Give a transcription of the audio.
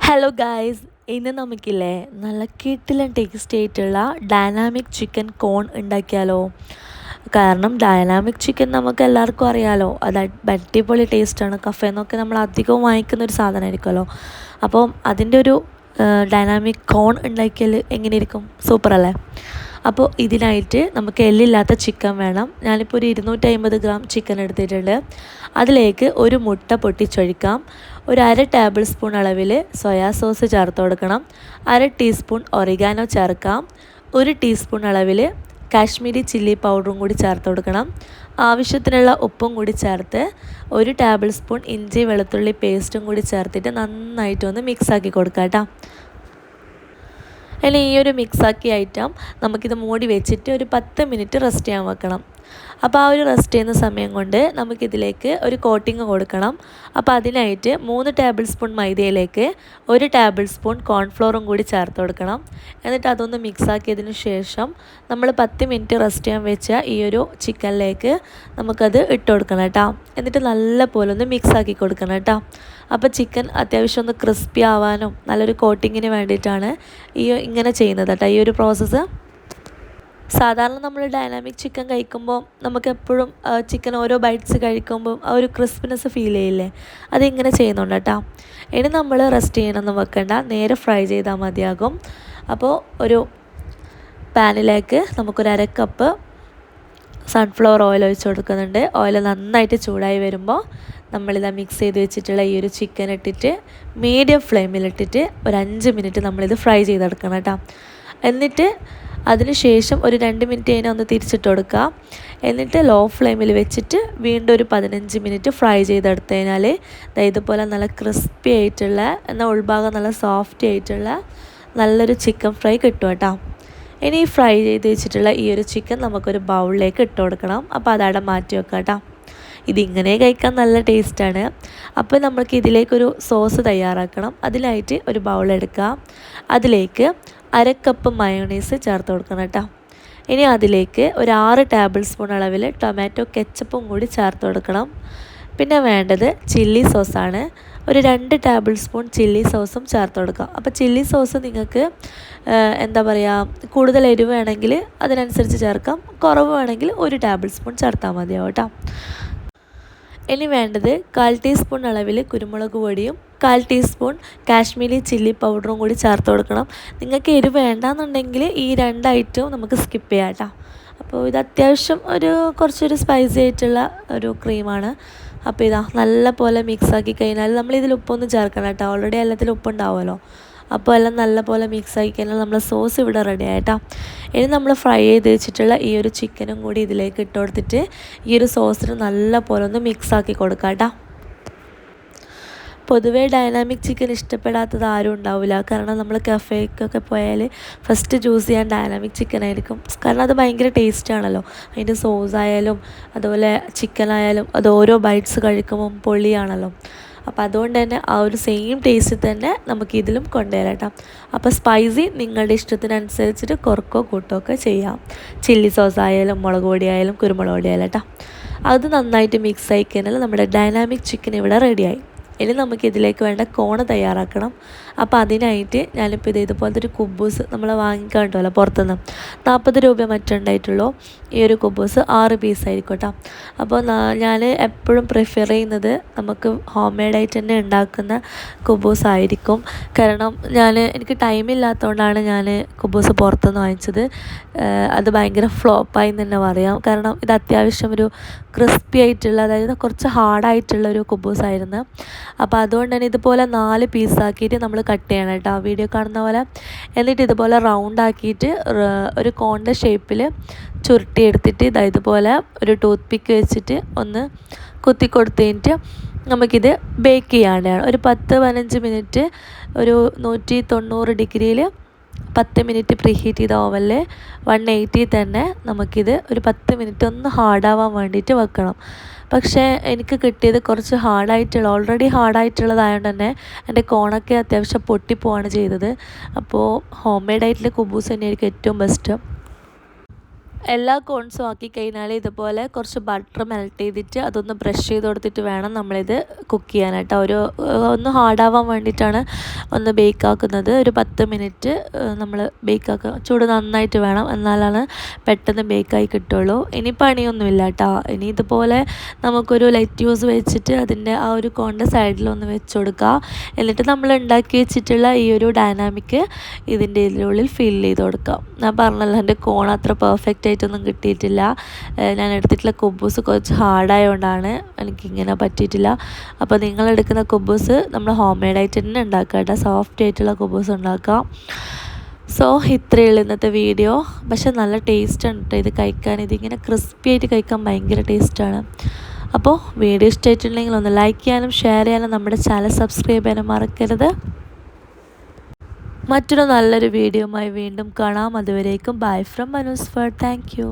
Hello guys, ഇന്ന് നമുക്കില്ലേ നല്ല കിട്ടിലും tasty ആയിട്ടുള്ള ഡൈനാമിക് ചിക്കൻ കോൺ ഉണ്ടാക്കിയാലോ. കാരണം ഡൈനാമിക് ചിക്കൻ നമുക്ക് എല്ലാവർക്കും അറിയാലോ, അത് അടിപൊളി ടേസ്റ്റാണ്. കഫേന്നൊക്കെ നമ്മൾ അധികവും വാങ്ങിക്കുന്ന ഒരു സാധനമായിരിക്കുമല്ലോ. അപ്പോൾ അതിൻ്റെ ഒരു ഡൈനാമിക് കോൺ ഉണ്ടാക്കിയാൽ എങ്ങനെയിരിക്കും? സൂപ്പറല്ലേ. അപ്പോൾ ഇതിനായിട്ട് നമുക്ക് എല്ലില്ലാത്ത ചിക്കൻ വേണം. ഞാനിപ്പോൾ ഒരു 250 ഗ്രാം ചിക്കൻ എടുത്തിട്ടുണ്ട്. അതിലേക്ക് ഒരു മുട്ട പൊട്ടിച്ചൊഴിക്കാം. ഒരു അര ടേബിൾ സ്പൂൺ അളവിൽ സോയാ സോസ് ചേർത്ത് കൊടുക്കണം. അര ടീസ്പൂൺ ഒറിഗാനോ ചേർക്കാം. ഒരു ടീസ്പൂൺ അളവിൽ കാശ്മീരി ചില്ലി പൗഡറും കൂടി ചേർത്ത് കൊടുക്കണം. ആവശ്യത്തിനുള്ള ഉപ്പും കൂടി ചേർത്ത് ഒരു ടേബിൾ സ്പൂൺ ഇഞ്ചി വെളുത്തുള്ളി പേസ്റ്റും കൂടി ചേർത്തിട്ട് നന്നായിട്ടൊന്ന് മിക്സാക്കി കൊടുക്കാം കേട്ടോ. ഇനി ഈ ഒരു മിക്സാക്കിയ ഐറ്റം നമുക്കിത് മൂടി വെച്ചിട്ട് ഒരു 10 മിനിറ്റ് റെസ്റ്റ് ചെയ്യാൻ വെക്കണം. അപ്പോൾ ആ ഒരു റെസ്റ്റ് ചെയ്യുന്ന സമയം കൊണ്ട് നമുക്കിതിലേക്ക് ഒരു കോട്ടിങ് കൊടുക്കണം. അപ്പോൾ അതിനായിട്ട് 3 ടേബിൾ സ്പൂൺ മൈദയിലേക്ക് 1 ടേബിൾ സ്പൂൺ കോൺഫ്ലോറും കൂടി ചേർത്ത് കൊടുക്കണം. എന്നിട്ട് അതൊന്ന് മിക്സാക്കിയതിന് ശേഷം നമ്മൾ 10 മിനിറ്റ് റെസ്റ്റ് ചെയ്യാൻ വെച്ച ഈ ഒരു ചിക്കനിലേക്ക് നമുക്കത് ഇട്ട് കൊടുക്കണം കേട്ടോ. എന്നിട്ട് നല്ല പോലെ ഒന്ന് മിക്സാക്കി കൊടുക്കണം കേട്ടോ. അപ്പോൾ ചിക്കൻ അത്യാവശ്യം ഒന്ന് ക്രിസ്പി ആവാനും നല്ലൊരു കോട്ടിങ്ങിന് വേണ്ടിയിട്ടാണ് ഇങ്ങനെ ചെയ്യുന്നത് കേട്ടോ, ഈ ഒരു പ്രോസസ്സ്. സാധാരണ നമ്മൾ ഡൈനാമിക് ചിക്കൻ കഴിക്കുമ്പോൾ നമുക്കെപ്പോഴും ചിക്കൻ ഓരോ ബൈറ്റ്സ് കഴിക്കുമ്പോൾ ആ ഒരു ക്രിസ്പിനെസ് ഫീൽ ചെയ്യില്ലേ, അതിങ്ങനെ ചെയ്യുന്നുണ്ട് കേട്ടോ. ഇനി നമ്മൾ റെസ്റ്റ് ചെയ്യണമെന്ന് വെക്കണ്ട, നേരെ ഫ്രൈ ചെയ്താൽ മതിയാകും. അപ്പോൾ ഒരു പാനിലേക്ക് നമുക്കൊരു 1/2 കപ്പ് സൺഫ്ലവർ ഓയിൽ ഒഴിച്ച് കൊടുക്കുന്നുണ്ട്. ഓയിൽ നന്നായിട്ട് ചൂടായി വരുമ്പോൾ നമ്മളിതാ മിക്സ് ചെയ്ത് വെച്ചിട്ടുള്ള ഈ ഒരു ചിക്കൻ ഇട്ടിട്ട് മീഡിയം ഫ്ലെയിമിലിട്ടിട്ട് ഒരു 5 മിനിറ്റ് നമ്മളിത് ഫ്രൈ ചെയ്തെടുക്കണം കേട്ടോ. എന്നിട്ട് അതിന് ശേഷം ഒരു 2 മിനിറ്റ് കഴിഞ്ഞാൽ ഒന്ന് തിരിച്ചിട്ട് കൊടുക്കുക. എന്നിട്ട് ലോ ഫ്ലെയിമിൽ വെച്ചിട്ട് വീണ്ടും ഒരു 15 മിനിറ്റ് ഫ്രൈ ചെയ്തെടുത്തു കഴിഞ്ഞാൽ ഇതുപോലെ നല്ല ക്രിസ്പി ആയിട്ടുള്ള, എന്നാൽ ഉൾഭാഗം നല്ല സോഫ്റ്റ് ആയിട്ടുള്ള നല്ലൊരു ചിക്കൻ ഫ്രൈ കിട്ടും കേട്ടോ. ഇനി ഫ്രൈ ചെയ്ത് വെച്ചിട്ടുള്ള ഈ ഒരു ചിക്കൻ നമുക്കൊരു ബൗളിലേക്ക് ഇട്ട് കൊടുക്കണം. അപ്പോൾ അതവിടെ മാറ്റി വെക്കാം കേട്ടോ. ഇതിങ്ങനെ കഴിക്കാൻ നല്ല ടേസ്റ്റാണ്. അപ്പോൾ നമുക്ക് ഇതിലേക്കൊരു സോസ് തയ്യാറാക്കണം. അതിനായിട്ട് ഒരു ബൗൾ എടുക്കുക. അതിലേക്ക് 1/2 കപ്പ് മയോണൈസ് ചേർത്ത് കൊടുക്കണം കേട്ടോ. ഇനി അതിലേക്ക് ഒരു 6 ടേബിൾ സ്പൂൺ അളവിൽ ടൊമാറ്റോ കെച്ചപ്പും കൂടി ചേർത്ത് കൊടുക്കണം. പിന്നെ വേണ്ടത് ചില്ലി സോസാണ്. ഒരു 2 ടേബിൾ സ്പൂൺ ചില്ലി സോസും ചേർത്ത് കൊടുക്കാം. അപ്പോൾ ചില്ലി സോസ് നിങ്ങൾക്ക് എന്താ പറയുക, കൂടുതൽ എരിവ് വേണമെങ്കിൽ അതിനനുസരിച്ച് ചേർക്കാം, കുറവ് വേണമെങ്കിൽ 1 ടേബിൾ സ്പൂൺ ചേർത്താൽ മതിയാവും കേട്ടോ. ഇനി വേണ്ടത് 1/4 ടീസ്പൂൺ അളവിൽ കുരുമുളക് പൊടിയും 1/4 ടീസ്പൂൺ കാശ്മീരി ചില്ലി പൗഡറും കൂടി ചേർത്ത് കൊടുക്കണം. നിങ്ങൾക്ക് എരിവ് വേണ്ടാന്നുണ്ടെങ്കിൽ ഈ 2 ഐറ്റവും നമുക്ക് സ്കിപ്പ് ചെയ്യാം കേട്ടോ. അപ്പോൾ ഇത് അത്യാവശ്യം കുറച്ചൊരു സ്പൈസി ആയിട്ടുള്ള ഒരു ക്രീമാണ്. അപ്പോൾ ഇതാ നല്ല പോലെ മിക്സാക്കി കഴിഞ്ഞാൽ നമ്മളിതിൽ ഉപ്പൊന്നും ചേർക്കണം കേട്ടോ, ഓൾറെഡി എല്ലാത്തിലും ഉപ്പുണ്ടാവുമല്ലോ. അപ്പോൾ എല്ലാം നല്ല പോലെ മിക്സാക്കി കഴിഞ്ഞാൽ നമ്മൾ സോസ് ഇവിടെ റെഡി ആയിട്ടോ. ഇനി നമ്മൾ ഫ്രൈ ചെയ്ത് വെച്ചിട്ടുള്ള ഈ ഒരു ചിക്കനും കൂടി ഇതിലേക്ക് ഇട്ട് കൊടുത്തിട്ട് ഈ ഒരു സോസിന് നല്ല പോലെ ഒന്ന് മിക്സാക്കി കൊടുക്കാം കേട്ടോ. പൊതുവേ ഡൈനാമിക് ചിക്കൻ ഇഷ്ടപ്പെടാത്തത് ആരും ഉണ്ടാവില്ല. കാരണം നമ്മൾ കഫേക്കൊക്കെ പോയാൽ ഫസ്റ്റ് ചൂസ് ചെയ്യാൻ ഡൈനാമിക് ചിക്കൻ ആയിരിക്കും. കാരണം അത് ഭയങ്കര ടേസ്റ്റാണല്ലോ. അതിൻ്റെ സോസായാലും അതുപോലെ ചിക്കനായാലും അത് ഓരോ ബൈറ്റ്സ് കഴിക്കുമ്പം പൊള്ളിയാണല്ലോ. അപ്പോൾ അതുകൊണ്ട് തന്നെ ആ ഒരു സെയിം ടേസ്റ്റ് തന്നെ നമുക്ക് ഇതിലും കൊണ്ടുവരാം കേട്ടോ. അപ്പോൾ സ്പൈസി നിങ്ങളുടെ ഇഷ്ടത്തിനനുസരിച്ചിട്ട് കുറക്കോ കൂട്ടോ ഒക്കെ ചെയ്യാം. ചില്ലി സോസ് ആയാലും മുളക് പൊടി ആയാലും കുരുമുളക് പൊടി ആയാലും കേട്ടോ. അത് നന്നായിട്ട് മിക്സ് ആയി കഴിഞ്ഞാൽ നമ്മുടെ ഡൈനാമിക് ചിക്കൻ ഇവിടെ റെഡിയായി. ഇനി നമുക്കിതിലേക്ക് വേണ്ട കോൺ തയ്യാറാക്കണം. അപ്പോൾ അതിനായിട്ട് ഞാനിപ്പോൾ ഇതുപോലത്തെ ഒരു കുബൂസ് നമ്മൾ വാങ്ങിക്കാൻ കിട്ടുമല്ലോ പുറത്തുനിന്ന്, 40 രൂപ മറ്റുണ്ടായിട്ടുള്ളൂ. ഈ ഒരു കുബൂസ് 6 പീസായിരിക്കും കേട്ടോ. അപ്പോൾ ഞാൻ എപ്പോഴും പ്രിഫർ ചെയ്യുന്നത് നമുക്ക് ഹോം മെയ്ഡായിട്ട് തന്നെ ഉണ്ടാക്കുന്ന കുബൂസ് ആയിരിക്കും. കാരണം എനിക്ക് ടൈമില്ലാത്തതുകൊണ്ടാണ് ഞാൻ കുബൂസ് പുറത്തുനിന്ന് വാങ്ങിച്ചത്. അത് ഭയങ്കര ഫ്ലോപ്പായി എന്ന് തന്നെ പറയാം. കാരണം ഇത് അത്യാവശ്യം ഒരു ക്രിസ്പി ആയിട്ടുള്ള, അതായത് കുറച്ച് ഹാർഡായിട്ടുള്ള ഒരു കുബൂസായിരുന്നു. അപ്പോൾ അതുകൊണ്ട് തന്നെ ഇതുപോലെ 4 പീസാക്കിയിട്ട് നമ്മൾ കട്ട് ചെയ്യണം കേട്ടോ, വീഡിയോ കാണുന്ന പോലെ. എന്നിട്ട് ഇതുപോലെ റൗണ്ട് ആക്കിയിട്ട് ഒരു കോണിൻ്റെ ഷേപ്പിൽ ചുരുട്ടിയെടുത്തിട്ട് ഇതുപോലെ ഒരു ടൂത്ത് പിക്ക് വെച്ചിട്ട് ഒന്ന് കുത്തി കൊടുത്ത് കഴിഞ്ഞിട്ട് നമുക്കിത് ബേക്ക് ചെയ്യാണ്ടാണ്. ഒരു 10-15 മിനിറ്റ് ഒരു 190 ഡിഗ്രിയിൽ 10 മിനിറ്റ് പ്രീ ഹീറ്റ് ചെയ്ത ഓവനിൽ 180 തന്നെ നമുക്കിത് ഒരു 10 മിനിറ്റ് ഒന്ന് ഹാർഡാവാൻ വേണ്ടിയിട്ട് വെക്കണം. പക്ഷേ എനിക്ക് കിട്ടിയത് കുറച്ച് ഓൾറെഡി ഹാർഡായിട്ടുള്ളതായതുകൊണ്ട് തന്നെ എൻ്റെ കോണൊക്കെ അത്യാവശ്യം പൊട്ടിപ്പോവാണ് ചെയ്തത്. അപ്പോൾ ഹോം മെയ്ഡായിട്ടുള്ള കുബൂസ് തന്നെയായിരിക്കും ഏറ്റവും ബെസ്റ്റ്. എല്ലാ കോൺസും ആക്കി കഴിഞ്ഞാൽ ഇതുപോലെ കുറച്ച് ബട്ടർ മെൽറ്റ് ചെയ്തിട്ട് അതൊന്ന് ബ്രഷ് ചെയ്ത് കൊടുത്തിട്ട് വേണം നമ്മളിത് കുക്ക് ചെയ്യാനായിട്ട്. ഒന്ന് ഹാർഡാവാൻ വേണ്ടിയിട്ടാണ് ഒന്ന് ബേക്ക് ആക്കുന്നത്. ഒരു 10 മിനിറ്റ് നമ്മൾ ബേക്ക് ആക്കുക. ചൂട് നന്നായിട്ട് വേണം, എന്നാലാണ് പെട്ടെന്ന് ബേക്കായി കിട്ടുള്ളൂ. ഇനി പണിയൊന്നുമില്ല കേട്ടോ. ഇനി ഇതുപോലെ നമുക്കൊരു ലൈറ്റ് യൂസ് വെച്ചിട്ട് അതിൻ്റെ ആ ഒരു കോണിൻ്റെ സൈഡിലൊന്ന് വെച്ച് കൊടുക്കുക. എന്നിട്ട് നമ്മൾ ഉണ്ടാക്കി വെച്ചിട്ടുള്ള ഈ ഒരു ഡൈനാമിക് ഇതിൻ്റെ ഇതിനുള്ളിൽ ഫിൽ ചെയ്ത് കൊടുക്കാം. ഞാൻ പറഞ്ഞല്ലോ എൻ്റെ കോൺ അത്ര പെർഫെക്റ്റ് ആയിട്ടൊന്നും കിട്ടിയിട്ടില്ല. ഞാൻ എടുത്തിട്ടുള്ള കുബൂസ് കുറച്ച് ഹാർഡായതുകൊണ്ടാണ് എനിക്കിങ്ങനെ പറ്റിയിട്ടില്ല. അപ്പോൾ നിങ്ങളെടുക്കുന്ന കുബൂസ് നമ്മൾ ഹോം മെയ്ഡായിട്ട് തന്നെ ഉണ്ടാക്കുക കേട്ടോ. സോഫ്റ്റ് ആയിട്ടുള്ള കുബൂസ് ഉണ്ടാക്കാം. സോ ഇത്രയേ ഉള്ളൂ ഇന്നത്തെ വീഡിയോ. പക്ഷെ നല്ല ടേസ്റ്റാണ് കേട്ടോ ഇത് കഴിക്കാൻ. ഇതിങ്ങനെ ക്രിസ്പി ആയിട്ട് കഴിക്കാൻ ഭയങ്കര ടേസ്റ്റാണ്. അപ്പോൾ വീഡിയോ ഇഷ്ടമായിട്ടുണ്ടെങ്കിൽ ഒന്ന് ലൈക്ക് ചെയ്യാനും ഷെയർ ചെയ്യാനും നമ്മുടെ ചാനൽ സബ്സ്ക്രൈബ് ചെയ്യാനും മറക്കരുത്. മറ്റൊരു നല്ലൊരു വീഡിയോയുമായി വീണ്ടും കാണാം. അതുവരേക്കും bye from Manu's fir. Thank you.